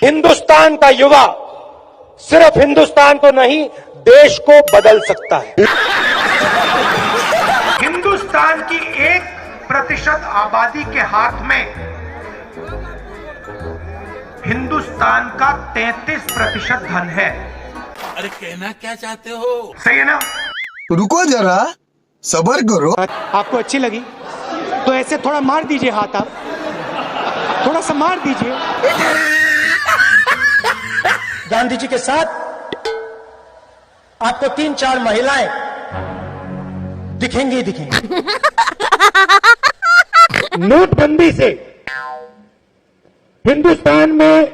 हिंदुस्तान का युवा सिर्फ हिंदुस्तान को नहीं देश को बदल सकता है। हिंदुस्तान की 1% आबादी के हाथ में हिंदुस्तान का 33% धन है। अरे कहना क्या चाहते हो? सही है ना? रुको जरा, सब्र करो। आपको अच्छी लगी तो ऐसे थोड़ा मार दीजिए हाथ, आप थोड़ा सा मार दीजिए। गांधी जी के साथ आपको 3-4 महिलाएं दिखेंगी ही दिखेंगी। नोटबंदी से हिंदुस्तान में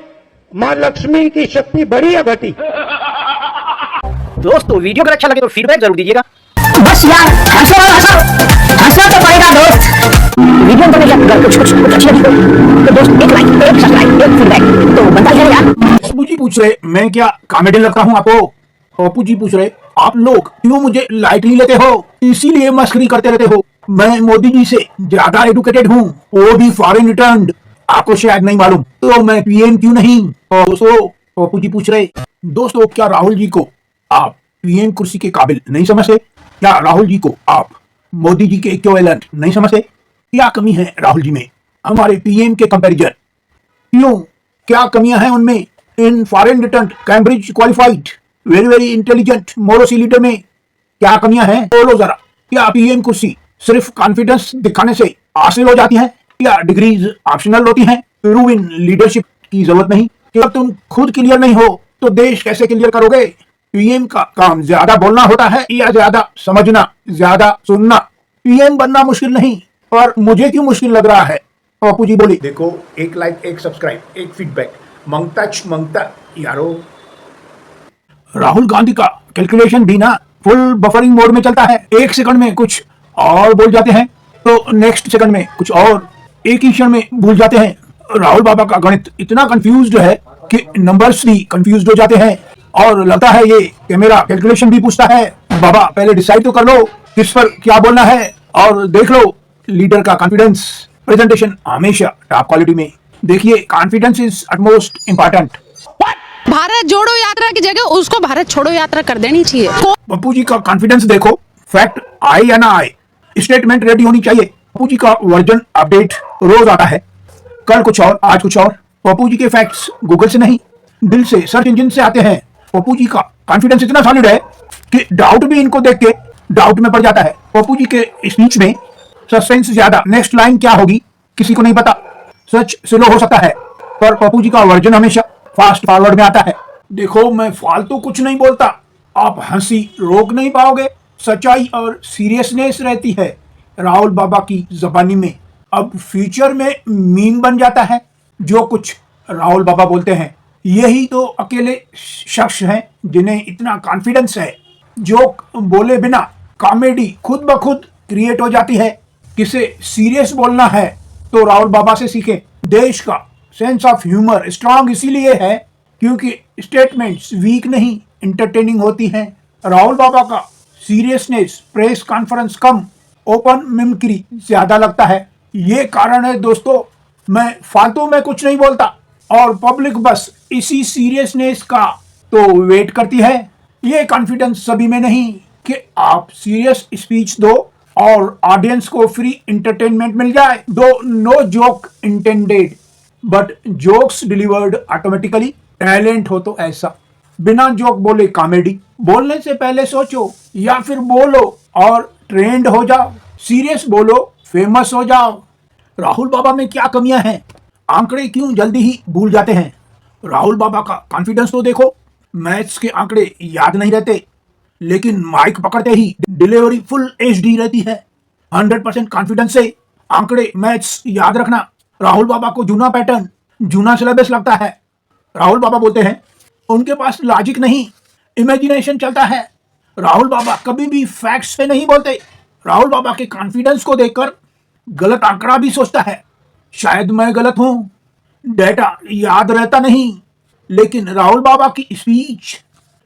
मां लक्ष्मी की शक्ति बढ़ी या घटी? दोस्तों वीडियो अगर अच्छा लगे तो फीडबैक जरूर दीजिएगा। बस यार हंसना तो पड़ेगा दोस्त। वीडियो को अगर कुछ अच्छी लगी तो दोस्त एक लाइक, एक सब्सक्राइब, एक फीडबैक तो बनता ही है यार। पप्पू जी पूछ रहे मैं क्या कॉमेडी लगता हूँ आपको? पप्पू जी पूछ रहे आप लोग क्यों मुझे लाइटली लेते हो, इसीलिए मस्करी करते रहते हो। मैं मोदी जी से ज्यादा एडुकेटेड हूँ, वो भी फॉरेन रिटर्न। आपको शायद नहीं मालूम तो मैं पीएम क्यों नहीं? पप्पू जी पूछ रहे दोस्तों क्या राहुल जी को आप पीएम कुर्सी के काबिल नहीं समझते? क्या राहुल जी को आप मोदी जी के इक्विवेलेंट नहीं समझते? क्या कमी है राहुल जी में हमारे पीएम के कंपैरिजन? क्यों, क्या कमियां हैं उनमें? इन foreign return Cambridge qualified very intelligent मोरोसी लीडर में क्या कमियां हैं? बोलो जरा। क्या पीएम कुर्सी सिर्फ कॉन्फिडेंस दिखाने से हासिल हो जाती है या डिग्रीज ऑप्शनल होती हैं? प्रूवन लीडरशिप की जरूरत नहीं। जब तुम खुद क्लियर नहीं हो तो देश कैसे क्लियर करोगे? पीएम का काम ज्यादा बोलना होता है या ज्यादा समझना, ज्यादा सुनना? पीएम बनना मुश्किल नहीं, और मुझे क्यों मुश्किल लग रहा है? पप्पू जी बोली देखो, एक लाइक, एक सब्सक्राइब, एक फीडबैक मंगता यारो। राहुल गांधी का कैलकुलेशन भी ना फुल बफरिंग मोड में चलता है। 1 सेकंड में कुछ और बोल जाते हैं तो नेक्स्ट सेकंड में कुछ और, एक ही क्षण में भूल जाते हैं। राहुल बाबा का गणित इतना कंफ्यूज्ड है कि नंबर्स भी कंफ्यूज्ड हो जाते हैं, और लगता है ये कि मेरा कैलकुलेशन भी पूछता है। बाबा पहले डिसाइड तो कर लो किस पर क्या बोलना है, और देख लो लीडर का कॉन्फिडेंस प्रेजेंटेशन हमेशा टॉप क्वालिटी में। देखिए confidence is utmost important. Bharat जोड़ो यात्रा की जगह उसको भारत छोड़ो यात्रा कर देनी चाहिए। पप्पू जी का कॉन्फिडेंस देखो, फैक्ट आए या ना आए स्टेटमेंट रेडी होनी चाहिए। पप्पू जी का वर्जन अपडेट रोज आता है, कल कुछ और, आज कुछ और। पप्पू जी के फैक्ट्स गूगल से नहीं दिल से, सर्च इंजन से आते हैं। पप्पू जी का कॉन्फिडेंस इतना सॉलिड है कि डाउट भी इनको देख के डाउट में पड़ जाता है। पप्पू जी के स्पीच में सस्पेंस ज्यादा, नेक्स्ट लाइन क्या होगी किसी को नहीं पता। सच स्लो हो सकता है पर पप्पू जी का वर्जन हमेशा फास्ट फॉरवर्ड में आता है। देखो मैं फालतू कुछ नहीं बोलता, आप हंसी रोक नहीं पाओगे। सच्चाई और सीरियसनेस रहती है राहुल बाबा की जबानी में। अब फ्यूचर में मीम बन जाता है जो कुछ राहुल बाबा बोलते हैं। यही तो अकेले शख्स हैं जिन्हें इतना कॉन्फिडेंस है, जोक बोले बिना कॉमेडी खुद ब खुद क्रिएट हो जाती है। किसे सीरियस बोलना है तो राहुल बाबा से सीखे। देश का सेंस ऑफ ह्यूमर स्ट्रांग इसीलिए है क्योंकि स्टेटमेंट्स वीक नहीं इंटरटेनिंग होती हैं। राहुल बाबा का सीरियसनेस प्रेस कॉन्फ्रेंस कम, ओपन मिमिक्री ज्यादा लगता है। ये कारण है दोस्तों, मैं फालतू में कुछ नहीं बोलता और पब्लिक बस इसी सीरियसनेस का तो वेट करती है। ये कॉन्फिडेंस सभी में नहीं कि आप सीरियस स्पीच दो और ऑडियंस को फ्री एंटरटेनमेंट मिल जाए। Though no joke intended but jokes delivered automatically. Talent हो तो ऐसा, बिना जोक बोले कॉमेडी। बोलने से पहले सोचो या फिर बोलो और ट्रेंड हो जाओ। सीरियस बोलो, फेमस हो जाओ। राहुल बाबा में क्या कमियां हैं? आंकड़े क्यों जल्दी ही भूल जाते हैं? राहुल बाबा का कॉन्फिडेंस तो देखो, मैथ्स के आंकड़े याद नहीं रहते लेकिन माइक पकड़ते ही डिलीवरी फुल एचडी रहती है। 100% कॉन्फिडेंस से आंकड़े मैथ्स याद रखना राहुल बाबा को जूना पैटर्न, जूना सिलेबस लगता है। राहुल बाबा बोलते हैं उनके पास लॉजिक नहीं, इमेजिनेशन चलता है। राहुल बाबा कभी भी फैक्ट्स पे नहीं बोलते। राहुल बाबा के कॉन्फिडेंस को देखकर गलत आंकड़ा भी सोचता है शायद मैं गलत हूं। डेटा याद रहता नहीं लेकिन राहुल बाबा की स्पीच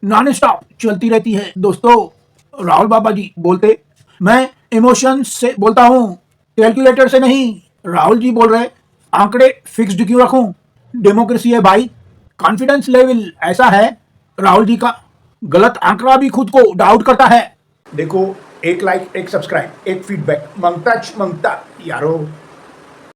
नॉन स्टॉप चलती रहती है। दोस्तों राहुल बाबा जी बोलते मैं इमोशंस से बोलता हूं, कैलकुलेटर से नहीं। राहुल जी बोल रहे आंकड़े फिक्स्ड क्यों रखूं? डेमोक्रेसी है भाई, कॉन्फिडेंस लेवल ऐसा है राहुल जी का, गलत आंकड़ा भी खुद को डाउट करता है। देखो, एक लाइक, एक सब्सक्राइब, एक फीडबैक मांगता यारो।